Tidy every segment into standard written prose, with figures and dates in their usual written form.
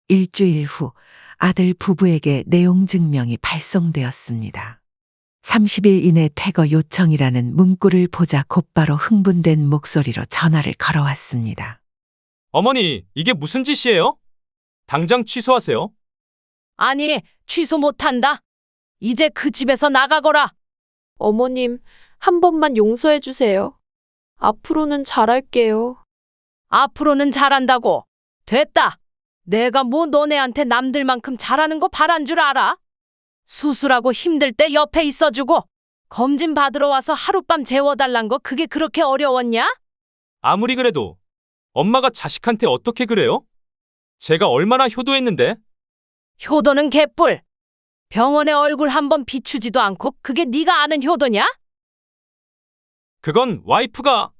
일주일 후 아들 부부에게 내용 증명이 발송되었습니다. 30일 이내 퇴거 요청이라는 문구를 보자 곧바로 흥분된 목소리로 전화를 걸어왔습니다. 어머니, 이게 무슨 짓이에요? 당장 취소하세요. 아니, 취소 못한다. 이제 그 집에서 나가거라. 어머님, 한 번만 용서해 주세요. 앞으로는 잘할게요. 앞으로는 잘한다고. 됐다. 내가 뭐 너네한테 남들만큼 잘하는 거 바란 줄 알아? 수술하고 힘들 때 옆에 있어주고 검진 받으러 와서 하룻밤 재워달란 거 그게 그렇게 어려웠냐? 아무리 그래도 엄마가 자식한테 어떻게 그래요? 제가 얼마나 효도했는데? 효도는 개뿔. 병원에 얼굴 한번 비추지도 않고 그게 네가 아는 효도냐? 그건 와이프가.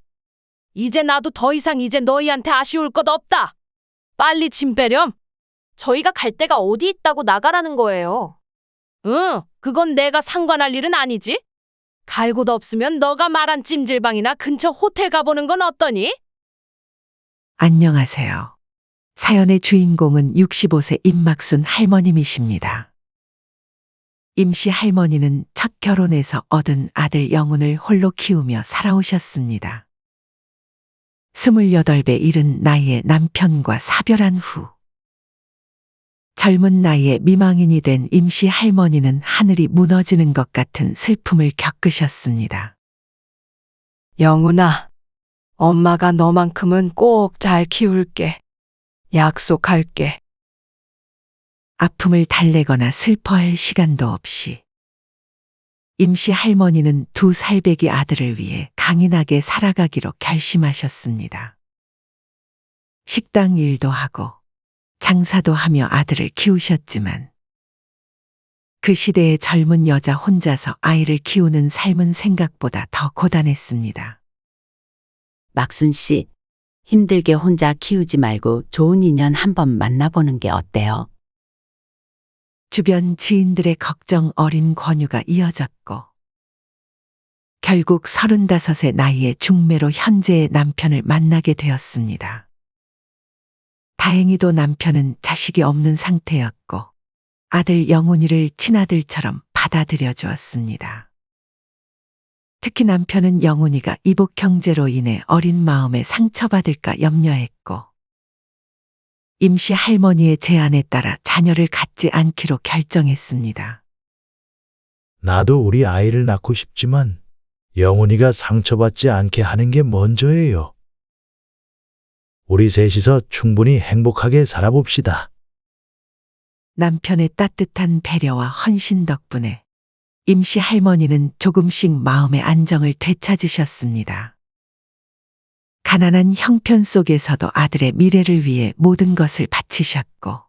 이제 나도 더 이상 이제 너희한테 아쉬울 것 없다. 빨리 짐 빼렴. 저희가 갈 데가 어디 있다고 나가라는 거예요. 응, 그건 내가 상관할 일은 아니지. 갈 곳 없으면 너가 말한 찜질방이나 근처 호텔 가보는 건 어떠니? 안녕하세요. 사연의 주인공은 65세 임막순 할머님이십니다. 임씨 할머니는 첫 결혼해서 얻은 아들 영훈을 홀로 키우며 살아오셨습니다. 28배 이른 나이에 남편과 사별한 후 젊은 나이에 미망인이 된 임씨 할머니는 하늘이 무너지는 것 같은 슬픔을 겪으셨습니다. 영훈아, 엄마가 너만큼은 꼭 잘 키울게. 약속할게. 아픔을 달래거나 슬퍼할 시간도 없이 임씨 할머니는 2살배기 아들을 위해 강인하게 살아가기로 결심하셨습니다. 식당 일도 하고 장사도 하며 아들을 키우셨지만 그 시대의 젊은 여자 혼자서 아이를 키우는 삶은 생각보다 더 고단했습니다. 막순 씨, 힘들게 혼자 키우지 말고 좋은 인연 한번 만나보는 게 어때요? 주변 지인들의 걱정 어린 권유가 이어졌고 결국 35의 나이에 중매로 현재의 남편을 만나게 되었습니다. 다행히도 남편은 자식이 없는 상태였고 아들 영훈이를 친아들처럼 받아들여 주었습니다. 특히 남편은 영훈이가 이복 형제로 인해 어린 마음에 상처받을까 염려했고 임씨 할머니의 제안에 따라 자녀를 갖지 않기로 결정했습니다. 나도 우리 아이를 낳고 싶지만 영훈이가 상처받지 않게 하는 게 먼저예요. 우리 셋이서 충분히 행복하게 살아봅시다. 남편의 따뜻한 배려와 헌신 덕분에 임씨 할머니는 조금씩 마음의 안정을 되찾으셨습니다. 가난한 형편 속에서도 아들의 미래를 위해 모든 것을 바치셨고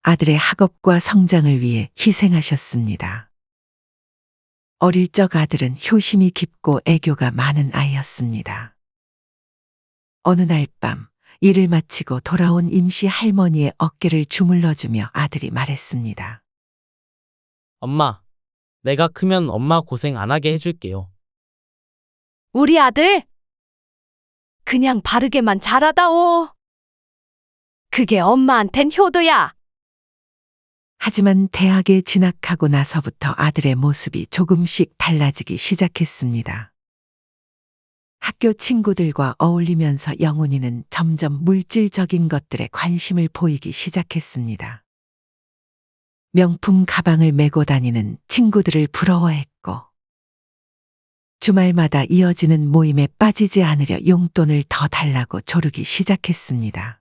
아들의 학업과 성장을 위해 희생하셨습니다. 어릴 적 아들은 효심이 깊고 애교가 많은 아이였습니다. 어느 날 밤 일을 마치고 돌아온 임씨 할머니의 어깨를 주물러주며 아들이 말했습니다. 엄마, 내가 크면 엄마 고생 안 하게 해줄게요. 우리 아들? 그냥 바르게만 자라다오. 그게 엄마한텐 효도야. 하지만 대학에 진학하고 나서부터 아들의 모습이 조금씩 달라지기 시작했습니다. 학교 친구들과 어울리면서 영훈이는 점점 물질적인 것들에 관심을 보이기 시작했습니다. 명품 가방을 메고 다니는 친구들을 부러워했고 주말마다 이어지는 모임에 빠지지 않으려 용돈을 더 달라고 조르기 시작했습니다.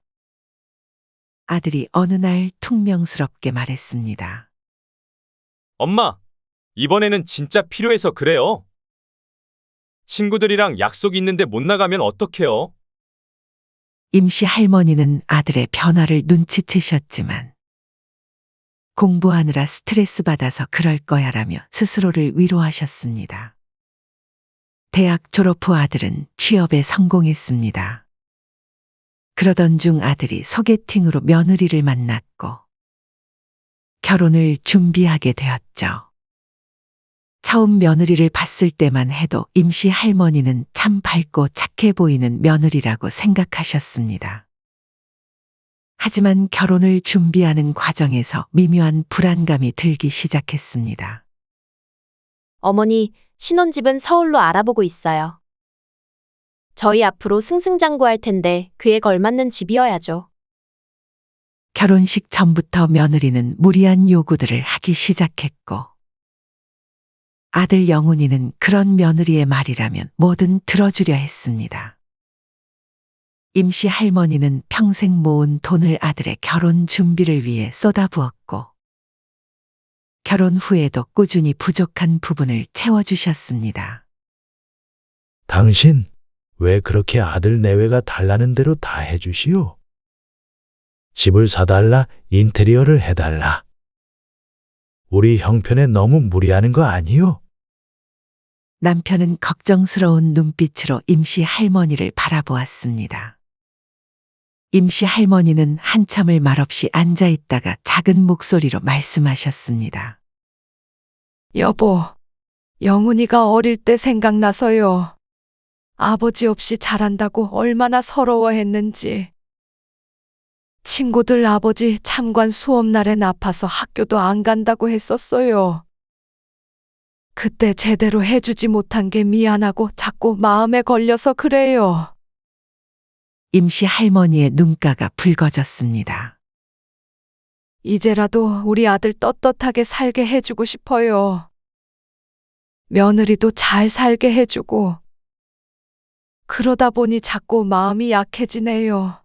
아들이 어느 날 퉁명스럽게 말했습니다. 엄마, 이번에는 진짜 필요해서 그래요. 친구들이랑 약속 있는데 못 나가면 어떡해요? 임씨 할머니는 아들의 변화를 눈치채셨지만 공부하느라 스트레스 받아서 그럴 거야라며 스스로를 위로하셨습니다. 대학 졸업 후 아들은 취업에 성공했습니다. 그러던 중 아들이 소개팅으로 며느리를 만났고 결혼을 준비하게 되었죠. 처음 며느리를 봤을 때만 해도 임씨 할머니는 참 밝고 착해 보이는 며느리라고 생각하셨습니다. 하지만 결혼을 준비하는 과정에서 미묘한 불안감이 들기 시작했습니다. 어머니, 신혼집은 서울로 알아보고 있어요. 저희 앞으로 승승장구할 텐데 그에 걸맞는 집이어야죠. 결혼식 전부터 며느리는 무리한 요구들을 하기 시작했고, 아들 영훈이는 그런 며느리의 말이라면 뭐든 들어주려 했습니다. 임씨 할머니는 평생 모은 돈을 아들의 결혼 준비를 위해 쏟아부었고, 결혼 후에도 꾸준히 부족한 부분을 채워주셨습니다. 당신, 왜 그렇게 아들 내외가 달라는 대로 다 해주시오? 집을 사달라, 인테리어를 해달라. 우리 형편에 너무 무리하는 거 아니요? 남편은 걱정스러운 눈빛으로 임씨 할머니를 바라보았습니다. 임씨 할머니는 한참을 말없이 앉아 있다가 작은 목소리로 말씀하셨습니다. 여보, 영훈이가 어릴 때 생각나서요. 아버지 없이 자란다고 얼마나 서러워했는지. 친구들 아버지 참관 수업날엔 아파서 학교도 안 간다고 했었어요. 그때 제대로 해주지 못한 게 미안하고 자꾸 마음에 걸려서 그래요. 임씨 할머니의 눈가가 붉어졌습니다. 이제라도 우리 아들 떳떳하게 살게 해주고 싶어요. 며느리도 잘 살게 해주고. 그러다 보니 자꾸 마음이 약해지네요.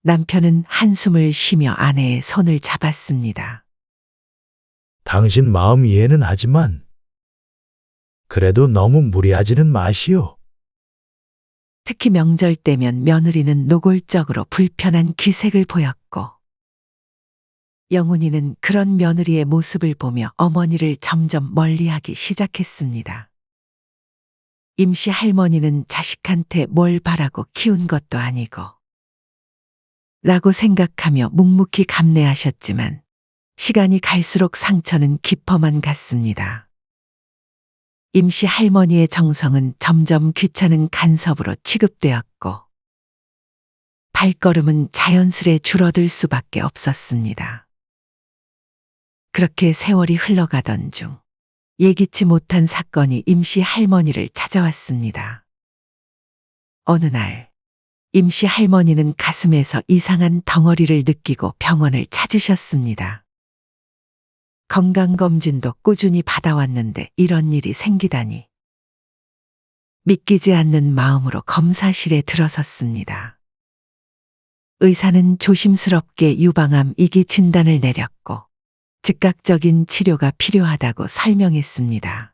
남편은 한숨을 쉬며 아내의 손을 잡았습니다. 당신 마음 이해는 하지만, 그래도 너무 무리하지는 마시오. 특히 명절 때면 며느리는 노골적으로 불편한 기색을 보였고, 영훈이는 그런 며느리의 모습을 보며 어머니를 점점 멀리하기 시작했습니다. 임씨 할머니는 자식한테 뭘 바라고 키운 것도 아니고 라고 생각하며 묵묵히 감내하셨지만 시간이 갈수록 상처는 깊어만 갔습니다. 임씨 할머니의 정성은 점점 귀찮은 간섭으로 취급되었고 발걸음은 자연스레 줄어들 수밖에 없었습니다. 그렇게 세월이 흘러가던 중 예기치 못한 사건이 임씨 할머니를 찾아왔습니다. 어느 날 임씨 할머니는 가슴에서 이상한 덩어리를 느끼고 병원을 찾으셨습니다. 건강검진도 꾸준히 받아왔는데 이런 일이 생기다니. 믿기지 않는 마음으로 검사실에 들어섰습니다. 의사는 조심스럽게 유방암 2기 진단을 내렸고 즉각적인 치료가 필요하다고 설명했습니다.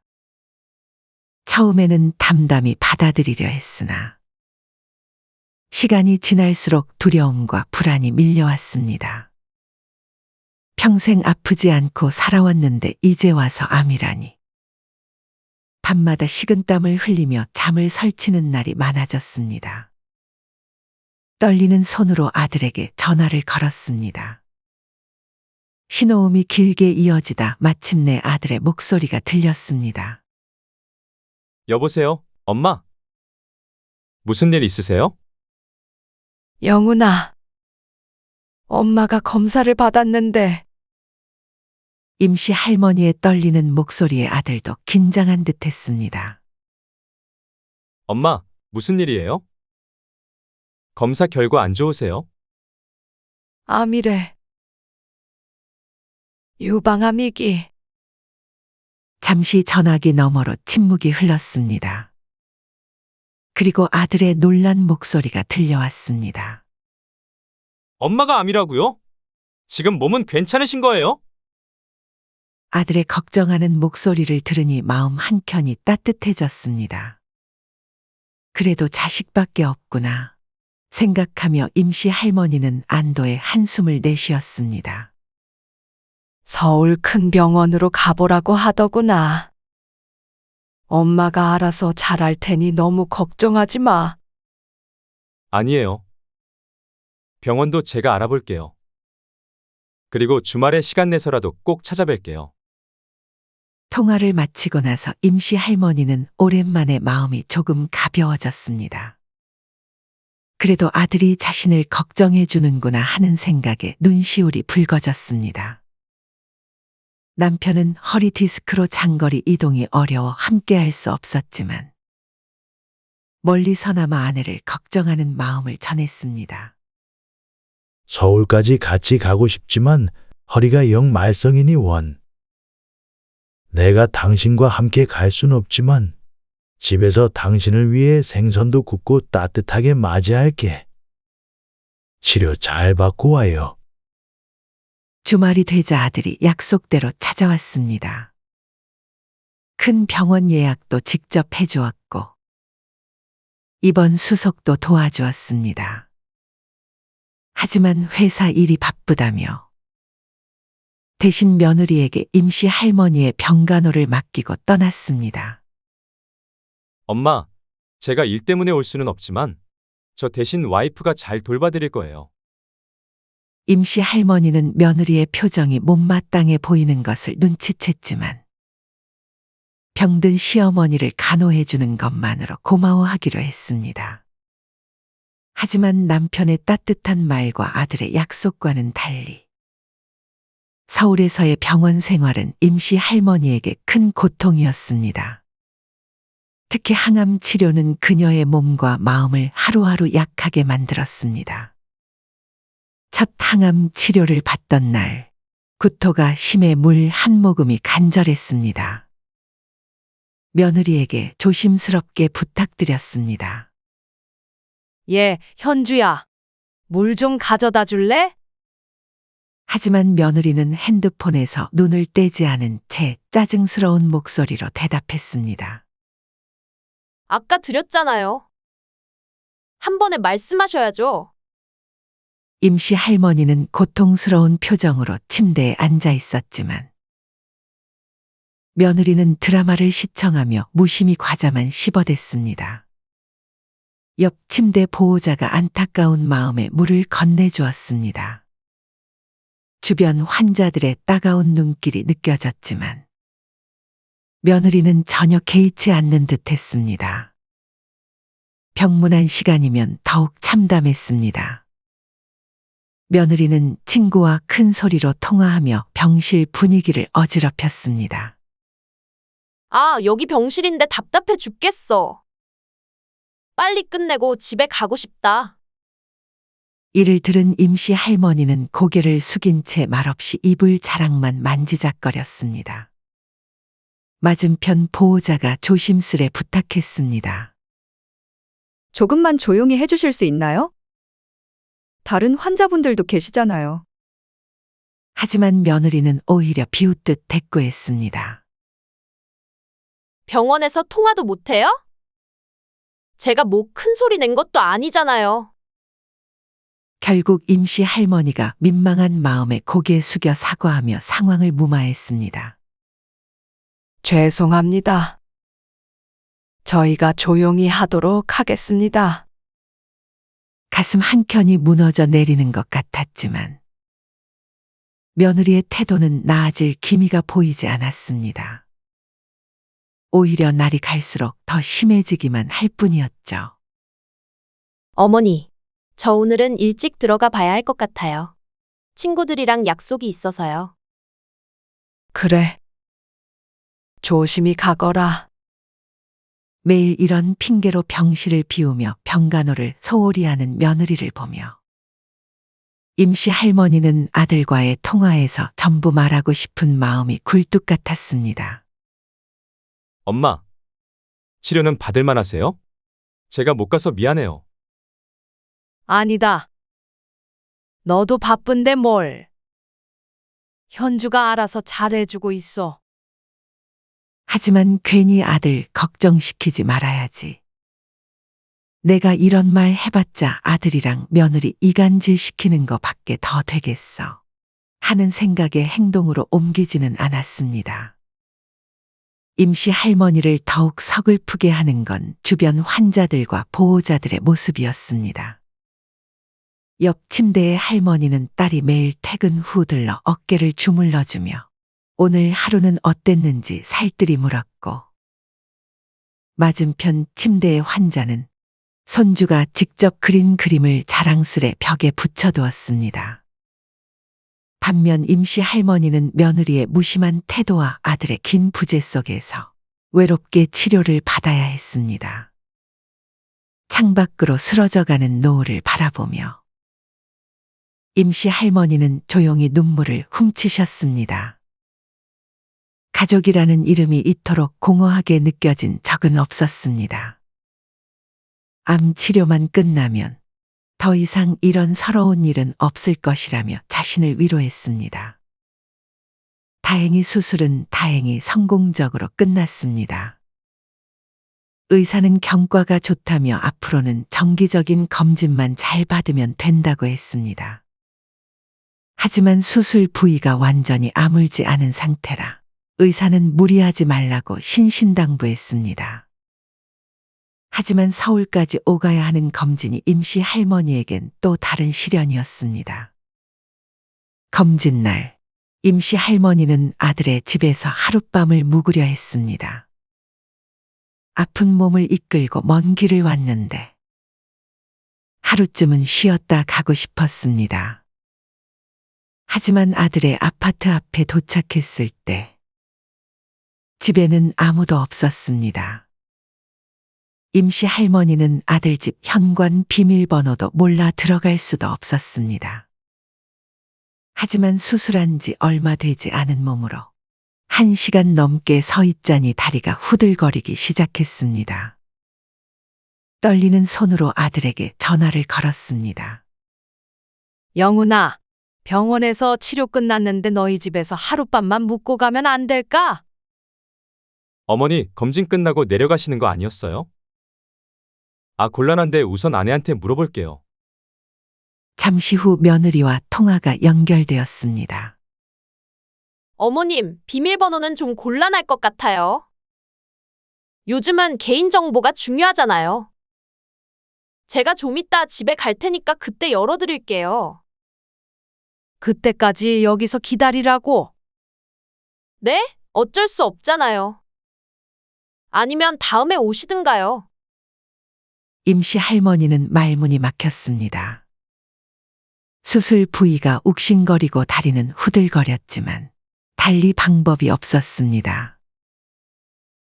처음에는 담담히 받아들이려 했으나 시간이 지날수록 두려움과 불안이 밀려왔습니다. 평생 아프지 않고 살아왔는데 이제 와서 암이라니. 밤마다 식은땀을 흘리며 잠을 설치는 날이 많아졌습니다. 떨리는 손으로 아들에게 전화를 걸었습니다. 신호음이 길게 이어지다 마침내 아들의 목소리가 들렸습니다. 여보세요, 엄마? 무슨 일 있으세요? 영훈아, 엄마가 검사를 받았는데 임씨 할머니의 떨리는 목소리에 아들도 긴장한 듯 했습니다. 엄마, 무슨 일이에요? 검사 결과 안 좋으세요? 암이래. 유방암 2기. 잠시 전화기 너머로 침묵이 흘렀습니다. 그리고 아들의 놀란 목소리가 들려왔습니다. 엄마가 암이라고요? 지금 몸은 괜찮으신 거예요? 아들의 걱정하는 목소리를 들으니 마음 한켠이 따뜻해졌습니다. 그래도 자식밖에 없구나 생각하며 임씨 할머니는 안도의 한숨을 내쉬었습니다. 서울 큰 병원으로 가보라고 하더구나. 엄마가 알아서 잘할 테니 너무 걱정하지 마. 아니에요. 병원도 제가 알아볼게요. 그리고 주말에 시간 내서라도 꼭 찾아뵐게요. 통화를 마치고 나서 임씨 할머니는 오랜만에 마음이 조금 가벼워졌습니다. 그래도 아들이 자신을 걱정해 주는구나 하는 생각에 눈시울이 붉어졌습니다. 남편은 허리 디스크로 장거리 이동이 어려워 함께할 수 없었지만 멀리서나마 아내를 걱정하는 마음을 전했습니다. 서울까지 같이 가고 싶지만 허리가 영 말썽이니 원. 내가 당신과 함께 갈 순 없지만 집에서 당신을 위해 생선도 굽고 따뜻하게 맞이할게. 치료 잘 받고 와요. 주말이 되자 아들이 약속대로 찾아왔습니다. 큰 병원 예약도 직접 해주었고 입원 수속도 도와주었습니다. 하지만 회사 일이 바쁘다며 대신 며느리에게 임시 할머니의 병간호를 맡기고 떠났습니다. 엄마, 제가 일 때문에 올 수는 없지만 저 대신 와이프가 잘 돌봐드릴 거예요. 임시 할머니는 며느리의 표정이 못마땅해 보이는 것을 눈치챘지만 병든 시어머니를 간호해주는 것만으로 고마워하기로 했습니다. 하지만 남편의 따뜻한 말과 아들의 약속과는 달리 서울에서의 병원 생활은 임시 할머니에게 큰 고통이었습니다. 특히 항암 치료는 그녀의 몸과 마음을 하루하루 약하게 만들었습니다. 첫 항암 치료를 받던 날, 구토가 심해 물 한 모금이 간절했습니다. 며느리에게 조심스럽게 부탁드렸습니다. 예, 현주야. 물 좀 가져다 줄래? 하지만 며느리는 핸드폰에서 눈을 떼지 않은 채 짜증스러운 목소리로 대답했습니다. 아까 드렸잖아요. 한 번에 말씀하셔야죠. 임시 할머니는 고통스러운 표정으로 침대에 앉아 있었지만 며느리는 드라마를 시청하며 무심히 과자만 씹어댔습니다. 옆 침대 보호자가 안타까운 마음에 물을 건네주었습니다. 주변 환자들의 따가운 눈길이 느껴졌지만 며느리는 전혀 개의치 않는 듯 했습니다. 병문안 시간이면 더욱 참담했습니다. 며느리는 친구와 큰 소리로 통화하며 병실 분위기를 어지럽혔습니다. 아, 여기 병실인데 답답해 죽겠어. 빨리 끝내고 집에 가고 싶다. 이를 들은 임시 할머니는 고개를 숙인 채 말없이 이불 자락만 만지작거렸습니다. 맞은편 보호자가 조심스레 부탁했습니다. 조금만 조용히 해주실 수 있나요? 다른 환자분들도 계시잖아요. 하지만 며느리는 오히려 비웃듯 대꾸했습니다. 병원에서 통화도 못해요? 제가 뭐 큰 소리 낸 것도 아니잖아요. 결국 임시 할머니가 민망한 마음에 고개 숙여 사과하며 상황을 무마했습니다. 죄송합니다. 저희가 조용히 하도록 하겠습니다. 가슴 한켠이 무너져 내리는 것 같았지만 며느리의 태도는 나아질 기미가 보이지 않았습니다. 오히려 날이 갈수록 더 심해지기만 할 뿐이었죠. 어머니, 저 오늘은 일찍 들어가 봐야 할 것 같아요. 친구들이랑 약속이 있어서요. 그래. 조심히 가거라. 매일 이런 핑계로 병실을 비우며 병간호를 소홀히 하는 며느리를 보며 임시 할머니는 아들과의 통화에서 전부 말하고 싶은 마음이 굴뚝 같았습니다. 엄마, 치료는 받을만 하세요? 제가 못 가서 미안해요. 아니다. 너도 바쁜데 뭘. 현주가 알아서 잘해주고 있어. 하지만 괜히 아들 걱정시키지 말아야지. 내가 이런 말 해봤자 아들이랑 며느리 이간질 시키는 거 밖에 더 되겠어. 하는 생각에 행동으로 옮기지는 않았습니다. 임시 할머니를 더욱 서글프게 하는 건 주변 환자들과 보호자들의 모습이었습니다. 옆 침대의 할머니는 딸이 매일 퇴근 후 들러 어깨를 주물러주며 오늘 하루는 어땠는지 살뜰히 물었고 맞은편 침대의 환자는 손주가 직접 그린 그림을 자랑스레 벽에 붙여두었습니다. 반면 임씨 할머니는 며느리의 무심한 태도와 아들의 긴 부재 속에서 외롭게 치료를 받아야 했습니다. 창밖으로 쓰러져가는 노을을 바라보며 임씨 할머니는 조용히 눈물을 훔치셨습니다. 가족이라는 이름이 이토록 공허하게 느껴진 적은 없었습니다. 암 치료만 끝나면 더 이상 이런 서러운 일은 없을 것이라며 자신을 위로했습니다. 다행히 수술은 성공적으로 끝났습니다. 의사는 경과가 좋다며 앞으로는 정기적인 검진만 잘 받으면 된다고 했습니다. 하지만 수술 부위가 완전히 아물지 않은 상태라 의사는 무리하지 말라고 신신당부했습니다. 하지만 서울까지 오가야 하는 검진이 임씨 할머니에겐 또 다른 시련이었습니다. 검진날, 임씨 할머니는 아들의 집에서 하룻밤을 묵으려 했습니다. 아픈 몸을 이끌고 먼 길을 왔는데 하루쯤은 쉬었다 가고 싶었습니다. 하지만 아들의 아파트 앞에 도착했을 때 집에는 아무도 없었습니다. 임씨 할머니는 아들 집 현관 비밀번호도 몰라 들어갈 수도 없었습니다. 하지만 수술한 지 얼마 되지 않은 몸으로 1시간 넘게 서 있자니 다리가 후들거리기 시작했습니다. 떨리는 손으로 아들에게 전화를 걸었습니다. 영훈아, 병원에서 치료 끝났는데 너희 집에서 하룻밤만 묵고 가면 안 될까? 어머니, 검진 끝나고 내려가시는 거 아니었어요? 곤란한데 우선 아내한테 물어볼게요. 잠시 후 며느리와 통화가 연결되었습니다. 어머님, 비밀번호는 좀 곤란할 것 같아요. 요즘은 개인정보가 중요하잖아요. 제가 좀 이따 집에 갈 테니까 그때 열어드릴게요. 그때까지 여기서 기다리라고. 네? 어쩔 수 없잖아요. 아니면 다음에 오시든가요. 임씨 할머니는 말문이 막혔습니다. 수술 부위가 욱신거리고 다리는 후들거렸지만 달리 방법이 없었습니다.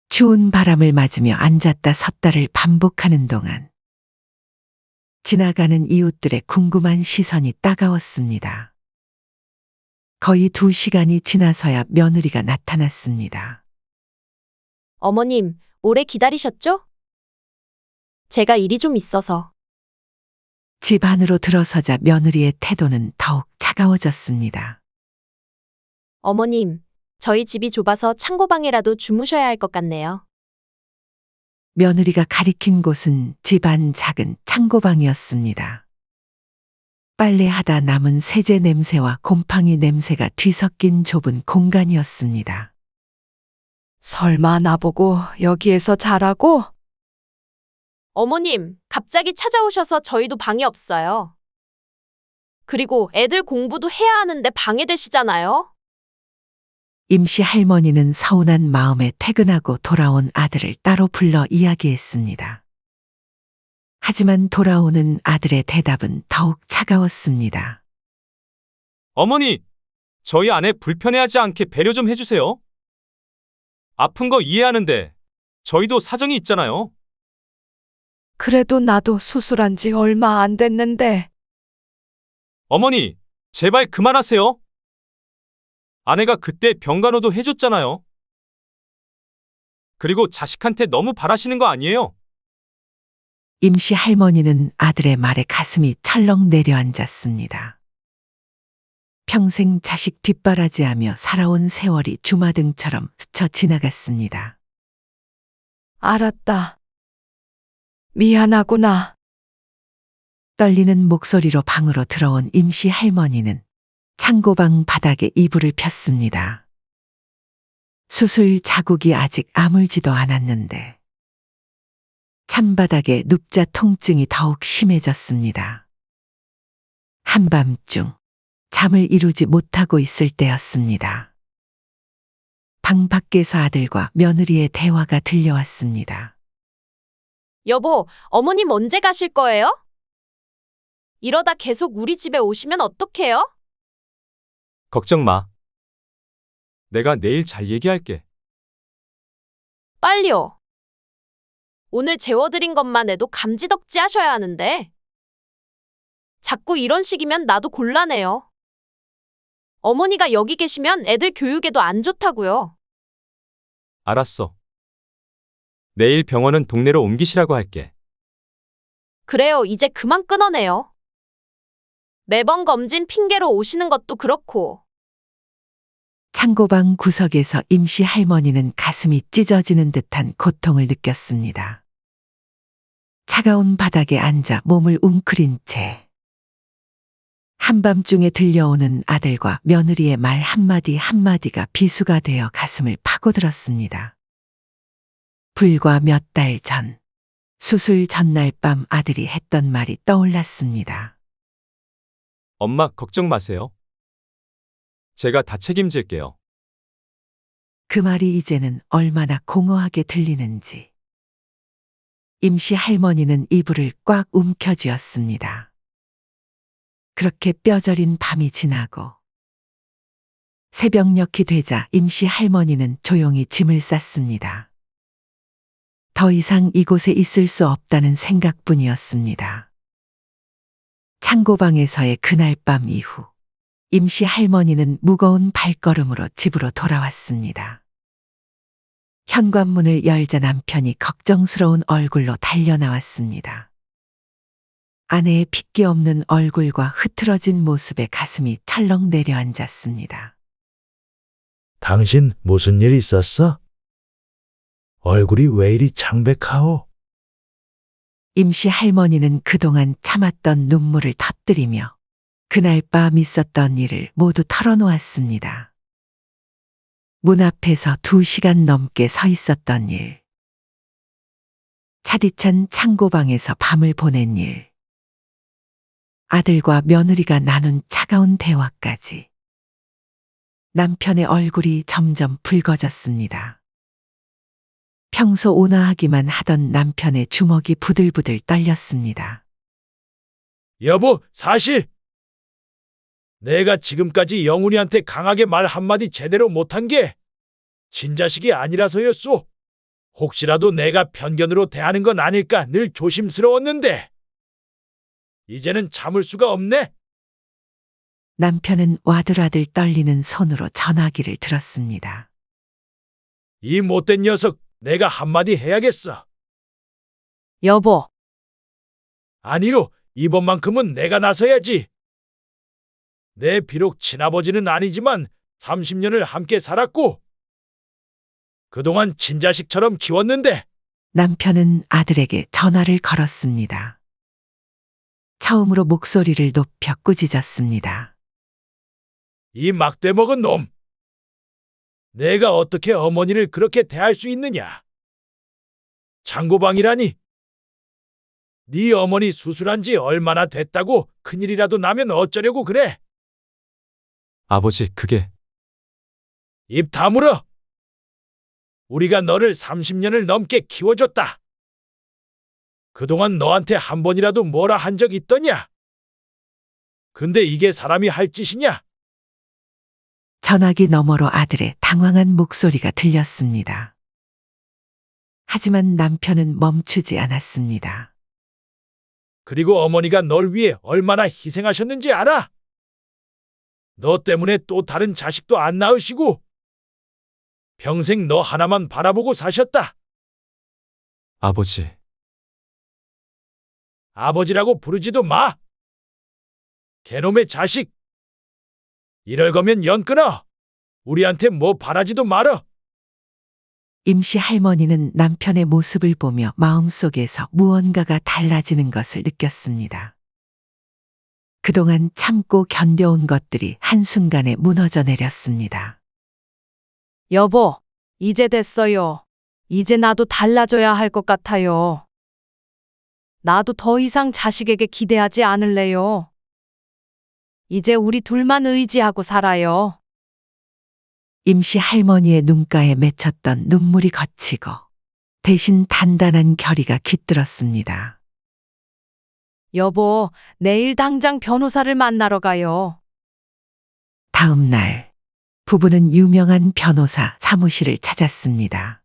추운 바람을 맞으며 앉았다 섰다를 반복하는 동안 지나가는 이웃들의 궁금한 시선이 따가웠습니다. 거의 2시간이 지나서야 며느리가 나타났습니다. 어머님, 오래 기다리셨죠? 제가 일이 좀 있어서. 집 안으로 들어서자 며느리의 태도는 더욱 차가워졌습니다. 어머님, 저희 집이 좁아서 창고방에라도 주무셔야 할 것 같네요. 며느리가 가리킨 곳은 집 안 작은 창고방이었습니다. 빨래하다 남은 세제 냄새와 곰팡이 냄새가 뒤섞인 좁은 공간이었습니다. 설마 나보고 여기에서 자라고? 어머님, 갑자기 찾아오셔서 저희도 방이 없어요. 그리고 애들 공부도 해야 하는데 방해되시잖아요. 임씨 할머니는 서운한 마음에 퇴근하고 돌아온 아들을 따로 불러 이야기했습니다. 하지만 돌아오는 아들의 대답은 더욱 차가웠습니다. 어머니, 저희 아내 불편해하지 않게 배려 좀 해주세요. 아픈 거 이해하는데 저희도 사정이 있잖아요. 그래도 나도 수술한 지 얼마 안 됐는데. 어머니, 제발 그만하세요. 아내가 그때 병간호도 해줬잖아요. 그리고 자식한테 너무 바라시는 거 아니에요? 임씨 할머니는 아들의 말에 가슴이 철렁 내려앉았습니다. 평생 자식 뒷바라지하며 살아온 세월이 주마등처럼 스쳐 지나갔습니다. 알았다. 미안하구나. 떨리는 목소리로 방으로 들어온 임씨 할머니는 창고방 바닥에 이불을 폈습니다. 수술 자국이 아직 아물지도 않았는데 찬바닥에 눕자 통증이 더욱 심해졌습니다. 한밤중 잠을 이루지 못하고 있을 때였습니다. 방 밖에서 아들과 며느리의 대화가 들려왔습니다. 여보, 어머님 언제 가실 거예요? 이러다 계속 우리 집에 오시면 어떡해요? 걱정 마. 내가 내일 잘 얘기할게. 빨리요. 오늘 재워드린 것만 해도 감지덕지 하셔야 하는데. 자꾸 이런 식이면 나도 곤란해요. 어머니가 여기 계시면 애들 교육에도 안 좋다고요. 알았어. 내일 병원은 동네로 옮기시라고 할게. 그래요, 이제 그만 끊어내요. 매번 검진 핑계로 오시는 것도 그렇고. 창고방 구석에서 임씨 할머니는 가슴이 찢어지는 듯한 고통을 느꼈습니다. 차가운 바닥에 앉아 몸을 웅크린 채 한밤중에 들려오는 아들과 며느리의 말 한마디 한마디가 비수가 되어 가슴을 파고들었습니다. 불과 몇 달 전, 수술 전날 밤 아들이 했던 말이 떠올랐습니다. 엄마 걱정 마세요. 제가 다 책임질게요. 그 말이 이제는 얼마나 공허하게 들리는지. 임씨 할머니는 이불을 꽉 움켜쥐었습니다. 그렇게 뼈저린 밤이 지나고 새벽녘이 되자 임씨 할머니는 조용히 짐을 쌌습니다. 더 이상 이곳에 있을 수 없다는 생각뿐이었습니다. 창고방에서의 그날 밤 이후 임씨 할머니는 무거운 발걸음으로 집으로 돌아왔습니다. 현관문을 열자 남편이 걱정스러운 얼굴로 달려나왔습니다. 아내의 핏기 없는 얼굴과 흐트러진 모습에 가슴이 철렁 내려앉았습니다. 당신 무슨 일 있었어? 얼굴이 왜 이리 창백하오? 임씨 할머니는 그동안 참았던 눈물을 터뜨리며 그날 밤 있었던 일을 모두 털어놓았습니다. 문 앞에서 2시간 넘게 서 있었던 일, 차디찬 창고방에서 밤을 보낸 일, 아들과 며느리가 나눈 차가운 대화까지. 남편의 얼굴이 점점 붉어졌습니다. 평소 온화하기만 하던 남편의 주먹이 부들부들 떨렸습니다. 여보, 사실 내가 지금까지 영훈이한테 강하게 말 한마디 제대로 못한 게 친자식이 아니라서였소. 혹시라도 내가 편견으로 대하는 건 아닐까 늘 조심스러웠는데 이제는 참을 수가 없네. 남편은 와들와들 떨리는 손으로 전화기를 들었습니다. 이 못된 녀석 내가 한마디 해야겠어. 여보, 아니요, 이번만큼은 내가 나서야지. 내 비록 친아버지는 아니지만 30년을 함께 살았고 그동안 친자식처럼 키웠는데 남편은 아들에게 전화를 걸었습니다. 처음으로 목소리를 높여 꾸짖었습니다. 이 막대 먹은 놈. 내가 어떻게 어머니를 그렇게 대할 수 있느냐. 창고방이라니. 네 어머니 수술한 지 얼마나 됐다고 큰일이라도 나면 어쩌려고 그래. 아버지, 그게 입 다물어. 우리가 너를 30년을 넘게 키워줬다. 그동안 너한테 한 번이라도 뭐라 한 적 있더냐? 근데 이게 사람이 할 짓이냐? 전화기 너머로 아들의 당황한 목소리가 들렸습니다. 하지만 남편은 멈추지 않았습니다. 그리고 어머니가 널 위해 얼마나 희생하셨는지 알아? 너 때문에 또 다른 자식도 안 낳으시고 평생 너 하나만 바라보고 사셨다. 아버지. 아버지라고 부르지도 마. 개놈의 자식. 이럴 거면 연 끊어. 우리한테 뭐 바라지도 말어. 임씨 할머니는 남편의 모습을 보며 마음속에서 무언가가 달라지는 것을 느꼈습니다. 그동안 참고 견뎌온 것들이 한순간에 무너져 내렸습니다. 여보, 이제 됐어요. 이제 나도 달라져야 할 것 같아요. 나도 더 이상 자식에게 기대하지 않을래요. 이제 우리 둘만 의지하고 살아요. 임씨 할머니의 눈가에 맺혔던 눈물이 거치고 대신 단단한 결의가 깃들었습니다. 여보, 내일 당장 변호사를 만나러 가요. 다음 날, 부부는 유명한 변호사 사무실을 찾았습니다.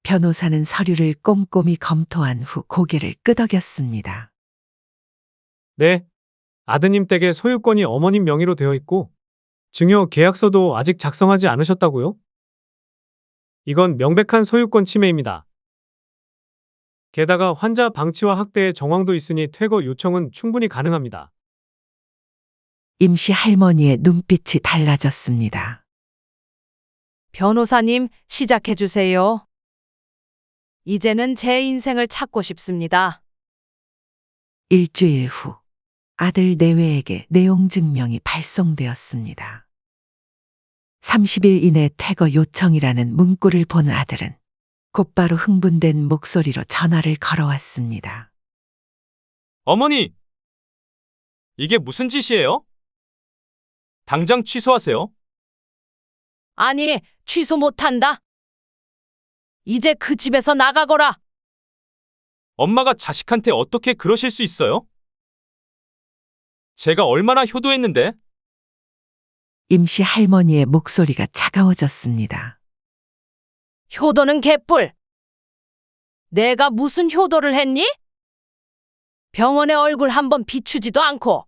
변호사는 서류를 꼼꼼히 검토한 후 고개를 끄덕였습니다. 네. 아드님 댁의 소유권이 어머님 명의로 되어 있고, 증여 계약서도 아직 작성하지 않으셨다고요? 이건 명백한 소유권 침해입니다. 게다가 환자 방치와 학대의 정황도 있으니 퇴거 요청은 충분히 가능합니다. 임씨 할머니의 눈빛이 달라졌습니다. 변호사님, 시작해 주세요. 이제는 제 인생을 찾고 싶습니다. 일주일 후, 아들 내외에게 내용 증명이 발송되었습니다. 30일 이내 퇴거 요청이라는 문구를 본 아들은 곧바로 흥분된 목소리로 전화를 걸어왔습니다. 어머니! 이게 무슨 짓이에요? 당장 취소하세요. 아니, 취소 못한다. 이제 그 집에서 나가거라. 엄마가 자식한테 어떻게 그러실 수 있어요? 제가 얼마나 효도했는데? 임씨 할머니의 목소리가 차가워졌습니다. 효도는 개뿔. 내가 무슨 효도를 했니? 병원에 얼굴 한번 비추지도 않고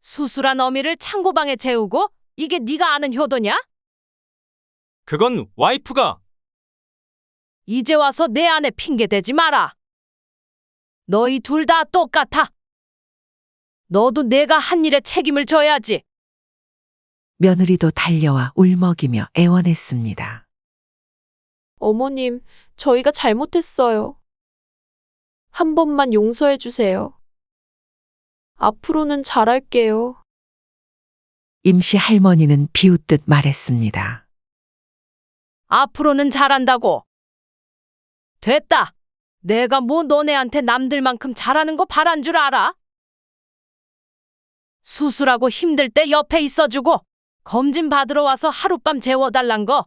수술한 어미를 창고방에 재우고 이게 네가 아는 효도냐? 그건 와이프가. 이제 와서 내 아내 핑계 대지 마라. 너희 둘 다 똑같아. 너도 내가 한 일에 책임을 져야지. 며느리도 달려와 울먹이며 애원했습니다. 어머님, 저희가 잘못했어요. 한 번만 용서해 주세요. 앞으로는 잘할게요. 임씨 할머니는 비웃듯 말했습니다. 앞으로는 잘한다고. 됐다. 내가 뭐 너네한테 남들만큼 잘하는 거 바란 줄 알아? 수술하고 힘들 때 옆에 있어주고 검진 받으러 와서 하룻밤 재워달란 거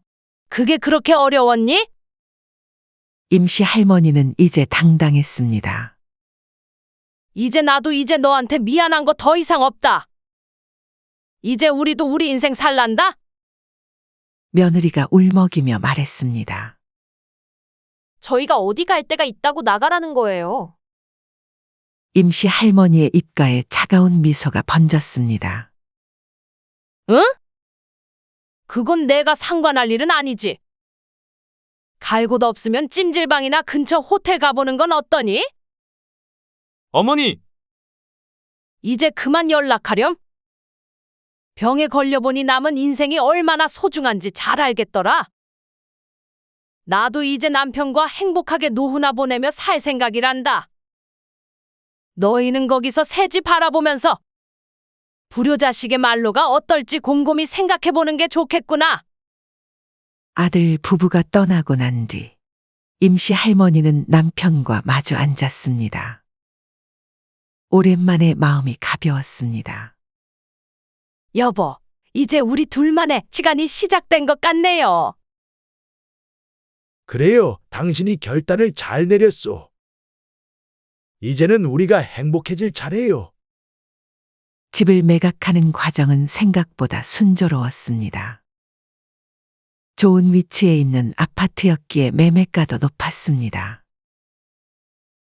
그게 그렇게 어려웠니? 임씨 할머니는 이제 당당했습니다. 이제 나도 이제 너한테 미안한 거 더 이상 없다. 이제 우리도 우리 인생 살란다? 며느리가 울먹이며 말했습니다. 저희가 어디 갈 데가 있다고 나가라는 거예요. 임씨 할머니의 입가에 차가운 미소가 번졌습니다. 응? 그건 내가 상관할 일은 아니지. 갈 곳 없으면 찜질방이나 근처 호텔 가보는 건 어떠니? 어머니! 이제 그만 연락하렴. 병에 걸려보니 남은 인생이 얼마나 소중한지 잘 알겠더라. 나도 이제 남편과 행복하게 노후나 보내며 살 생각이란다. 너희는 거기서 새 집 바라보면서 불효자식의 말로가 어떨지 곰곰이 생각해보는 게 좋겠구나. 아들 부부가 떠나고 난 뒤 임씨 할머니는 남편과 마주 앉았습니다. 오랜만에 마음이 가벼웠습니다. 여보, 이제 우리 둘만의 시간이 시작된 것 같네요. 그래요. 당신이 결단을 잘 내렸소. 이제는 우리가 행복해질 차례요. 집을 매각하는 과정은 생각보다 순조로웠습니다. 좋은 위치에 있는 아파트였기에 매매가도 높았습니다.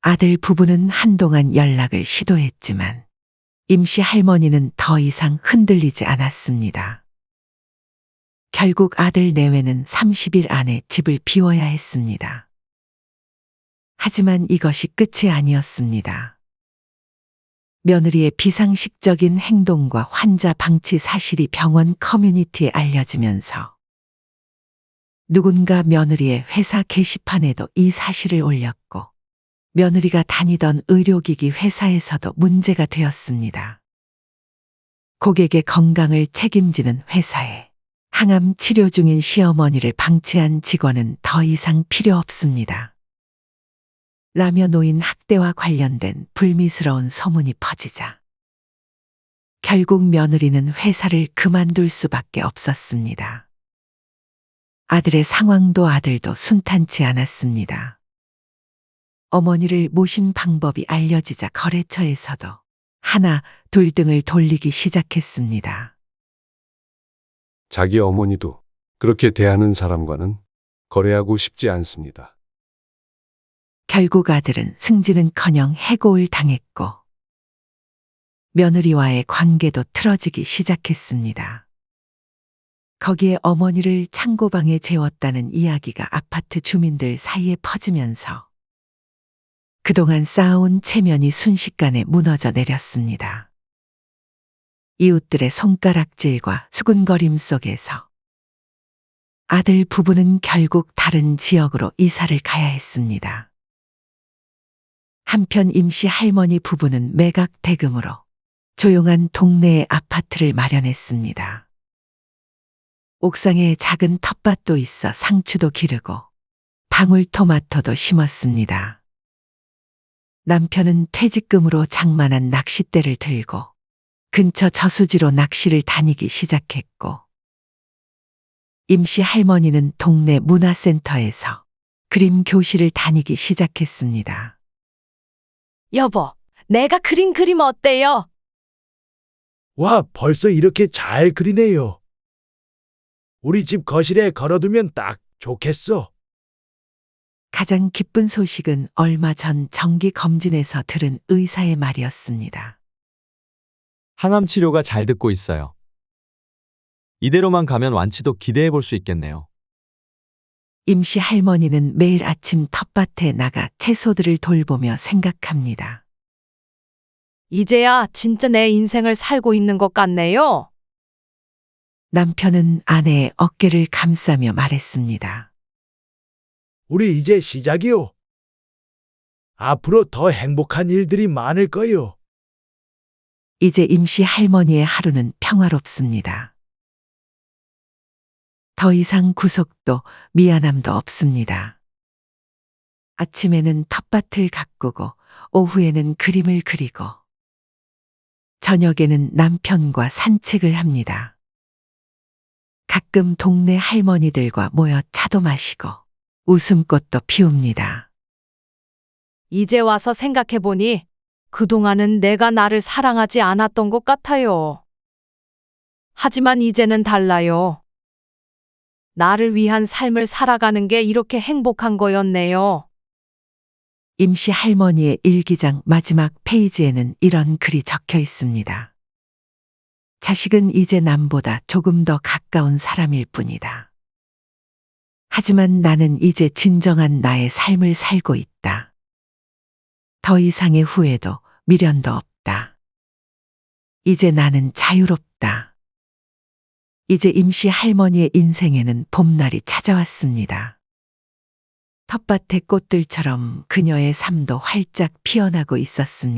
아들 부부는 한동안 연락을 시도했지만 임씨 할머니는 더 이상 흔들리지 않았습니다. 결국 아들 내외는 30일 안에 집을 비워야 했습니다. 하지만 이것이 끝이 아니었습니다. 며느리의 비상식적인 행동과 환자 방치 사실이 병원 커뮤니티에 알려지면서 누군가 며느리의 회사 게시판에도 이 사실을 올렸고 며느리가 다니던 의료기기 회사에서도 문제가 되었습니다. 고객의 건강을 책임지는 회사에 항암 치료 중인 시어머니를 방치한 직원은 더 이상 필요 없습니다. 라며 노인 학대와 관련된 불미스러운 소문이 퍼지자 결국 며느리는 회사를 그만둘 수밖에 없었습니다. 아들의 상황도 아들도 순탄치 않았습니다. 어머니를 모신 방법이 알려지자 거래처에서도 하나, 둘 등을 돌리기 시작했습니다. 자기 어머니도 그렇게 대하는 사람과는 거래하고 싶지 않습니다. 결국 아들은 승진은커녕 해고를 당했고 며느리와의 관계도 틀어지기 시작했습니다. 거기에 어머니를 창고방에 재웠다는 이야기가 아파트 주민들 사이에 퍼지면서 그동안 쌓아온 체면이 순식간에 무너져 내렸습니다. 이웃들의 손가락질과 수군거림 속에서 아들 부부는 결국 다른 지역으로 이사를 가야 했습니다. 한편 임씨 할머니 부부는 매각 대금으로 조용한 동네에 아파트를 마련했습니다. 옥상에 작은 텃밭도 있어 상추도 기르고 방울토마토도 심었습니다. 남편은 퇴직금으로 장만한 낚싯대를 들고 근처 저수지로 낚시를 다니기 시작했고 임씨 할머니는 동네 문화센터에서 그림 교실을 다니기 시작했습니다. 여보, 내가 그린 그림 어때요? 와, 벌써 이렇게 잘 그리네요. 우리 집 거실에 걸어두면 딱 좋겠어. 가장 기쁜 소식은 얼마 전 정기 검진에서 들은 의사의 말이었습니다. 항암 치료가 잘 듣고 있어요. 이대로만 가면 완치도 기대해 볼 수 있겠네요. 임씨 할머니는 매일 아침 텃밭에 나가 채소들을 돌보며 생각합니다. 이제야 진짜 내 인생을 살고 있는 것 같네요. 남편은 아내의 어깨를 감싸며 말했습니다. 우리 이제 시작이요. 앞으로 더 행복한 일들이 많을 거요. 이제 임씨 할머니의 하루는 평화롭습니다. 더 이상 구속도 미안함도 없습니다. 아침에는 텃밭을 가꾸고 오후에는 그림을 그리고 저녁에는 남편과 산책을 합니다. 가끔 동네 할머니들과 모여 차도 마시고 웃음꽃도 피웁니다. 이제 와서 생각해보니 그동안은 내가 나를 사랑하지 않았던 것 같아요. 하지만 이제는 달라요. 나를 위한 삶을 살아가는 게 이렇게 행복한 거였네요. 임씨 할머니의 일기장 마지막 페이지에는 이런 글이 적혀 있습니다. 자식은 이제 남보다 조금 더 가까운 사람일 뿐이다. 하지만 나는 이제 진정한 나의 삶을 살고 있다. 더 이상의 후회도 미련도 없다. 이제 나는 자유롭다. 이제 임씨 할머니의 인생에는 봄날이 찾아왔습니다. 텃밭의 꽃들처럼 그녀의 삶도 활짝 피어나고 있었습니다.